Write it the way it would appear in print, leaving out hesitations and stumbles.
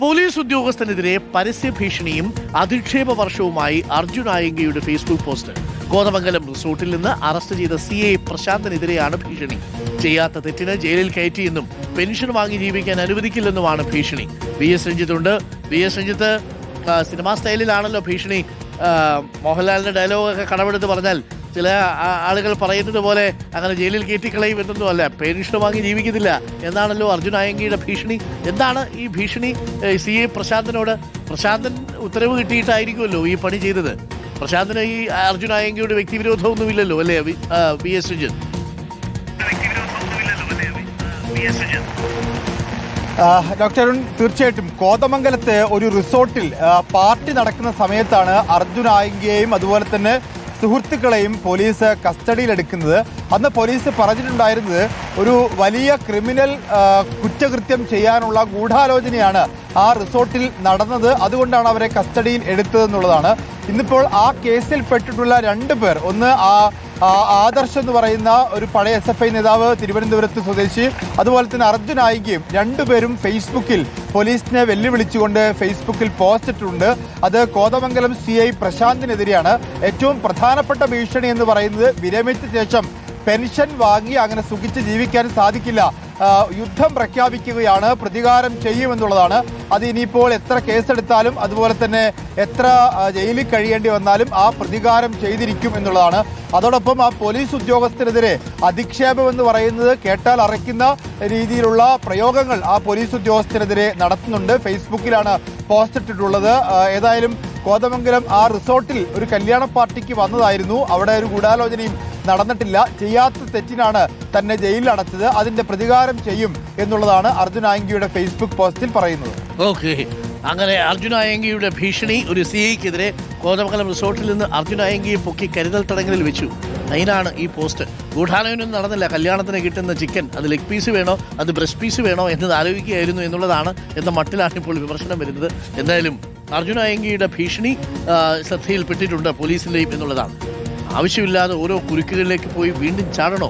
Police ഉദ്യോഗസ്ഥനെതിരെ പരസ്യ ഭീഷണിയും അധിക്ഷേപ വർഷവുമായി Arjun ആയങ്കയുടെ Facebook post. Kothamangalam റിസോർട്ടിൽ നിന്ന് അറസ്റ്റ് ചെയ്ത CI പ്രശാന്തിനെതിരെയാണ് ഭീഷണി. ചെയ്യാത്ത തെറ്റിന് ജയിലിൽ കയറ്റിയെന്നും പെൻഷൻ വാങ്ങി ജീവിക്കാൻ അനുവദിക്കില്ലെന്നുമാണ് ഭീഷണി. VS രഞ്ജിത്ത് ഉണ്ട്. VS രഞ്ജിത്ത്, സിനിമാ സ്റ്റൈലിലാണല്ലോ ഭീഷണി. മോഹൻലാലിന്റെ ഡയലോഗൊക്കെ കടമെടുത്ത് പറഞ്ഞാൽ ചില ആളുകൾ പറയുന്നത് പോലെ അങ്ങനെ ജയിലിൽ കയറ്റിക്കളയും എന്നൊന്നും അല്ല, പെൻഷൻ വാങ്ങി ജീവിക്കുന്നില്ല എന്നാണല്ലോ അർജുൻ ആയങ്കയുടെ ഭീഷണി. എന്താണ് ഈ ഭീഷണി CI പ്രശാന്തിനോട്? പ്രശാന്തൻ ഉത്തരവ് കിട്ടിയിട്ടായിരിക്കുമല്ലോ ഈ പണി ചെയ്തത്. പ്രശാന്തിന് ഈ അർജുൻ ആയങ്കയുടെ വ്യക്തിവിരോധമൊന്നുമില്ലല്ലോ അല്ലേ VS രഞ്ജിത്ത്? ഡോക്ടർ അരുൺ, തീർച്ചയായിട്ടും കോതമംഗലത്ത് ഒരു റിസോർട്ടിൽ പാർട്ടി നടക്കുന്ന സമയത്താണ് അർജുൻ ആയങ്കയെയും അതുപോലെ തന്നെ സുഹൃത്തുക്കളെയും പോലീസ് കസ്റ്റഡിയിലെടുക്കുന്നത്. അന്ന് പോലീസ് പറഞ്ഞിട്ടുണ്ടായിരുന്നത് ഒരു വലിയ ക്രിമിനൽ കുറ്റകൃത്യം ചെയ്യാനുള്ള ഗൂഢാലോചനയാണ് ആ റിസോർട്ടിൽ നടന്നത്, അതുകൊണ്ടാണ് അവരെ കസ്റ്റഡിയിൽ എടുത്തതെന്നുള്ളതാണ്. ഇന്നിപ്പോൾ ആ കേസിൽ പെട്ടിട്ടുള്ള 2 പേർ, ഒന്ന് ആദർശ് എന്ന് പറയുന്ന ഒരു പഴയ SFI നേതാവ്, തിരുവനന്തപുരത്ത് സ്വദേശി, അതുപോലെ തന്നെ അർജുൻ ആയിങ്കയും, 2 പേരും ഫേസ്ബുക്കിൽ പോലീസിനെ വെല്ലുവിളിച്ചുകൊണ്ട് ഫേസ്ബുക്കിൽ പോസ്റ്റ് ഇട്ടിട്ടുണ്ട്. അത് കോതമംഗലം CI പ്രശാന്തിനെതിരെയാണ്. ഏറ്റവും പ്രധാനപ്പെട്ട ഭീഷണി എന്ന് പറയുന്നത് വിരമിച്ച ശേഷം പെൻഷൻ വാങ്ങി അങ്ങനെ സുഖിച്ച് ജീവിക്കാൻ സാധിക്കില്ല, യുദ്ധം പ്രഖ്യാപിക്കുകയാണ്, പ്രതികാരം ചെയ്യുമെന്നുള്ളതാണ്. അത് ഇനിയിപ്പോൾ എത്ര കേസെടുത്താലും അതുപോലെ തന്നെ എത്ര ജയിലിൽ കഴിയേണ്ടി വന്നാലും ആ പ്രതികാരം ചെയ്തിരിക്കും എന്നുള്ളതാണ്. അതോടൊപ്പം ആ പോലീസ് ഉദ്യോഗസ്ഥനെതിരെ അധിക്ഷേപം എന്ന് പറയുന്നത് കേട്ടാൽ അറയ്ക്കുന്ന രീതിയിലുള്ള പ്രയോഗങ്ങൾ ആ പോലീസ് ഉദ്യോഗസ്ഥനെതിരെ നടത്തുന്നുണ്ട്. ഫേസ്ബുക്കിലാണ് പോസ്റ്റ് ഇട്ടിട്ടുള്ളത്. ഏതായാലും കോതമംഗലം ആ റിസോർട്ടിൽ ഒരു കല്യാണ പാർട്ടിക്ക് വന്നതായിരുന്നു. അവിടെ ഒരു ഗൂഢാലോചനയും നടന്നിട്ടില്ല. ചെയ്യാത്ത തെറ്റിനാണ് തന്നെ ജയിലിൽ അടച്ചത്, അതിന്റെ പ്രതികാരം ചെയ്യും എന്നുള്ളതാണ് അർജുൻ ആയങ്കയുടെ ഫേസ്ബുക്ക് പോസ്റ്റിൽ പറയുന്നത്. ഓക്കെ, അങ്ങനെ അർജുൻ ആയങ്കയുടെ ഭീഷണി ഒരു CIക്കെതിരെ കോതമംഗലം റിസോർട്ടിൽ നിന്ന് അർജുൻ ആയങ്കയെ പൊക്കി കരുതൽ തടങ്കലിൽ വെച്ചു. അതിനാണ് ഈ പോസ്റ്റ്. ഗൂഢാലോചനയൊന്നും നടന്നില്ല. കല്യാണത്തിന് കിട്ടുന്ന ചിക്കൻ അത് ലെഗ് പീസ് വേണോ അത് ബ്രസ്റ്റ് പീസ് വേണോ എന്നത് ആലോചിക്കുകയായിരുന്നു എന്നുള്ളതാണ് എന്ന മട്ടിലാണ് ഇപ്പോൾ വിമർശനം വരുന്നത്. എന്തായാലും അർജുൻ ആയങ്കയുടെ ഭീഷണി ശ്രദ്ധയിൽപ്പെട്ടിട്ടുണ്ട് പോലീസിൻ്റെയും എന്നുള്ളതാണ്. ആവശ്യമില്ലാതെ ഓരോ കുരുക്കുകളിലേക്ക് പോയി വീണ്ടും ചാടണോ?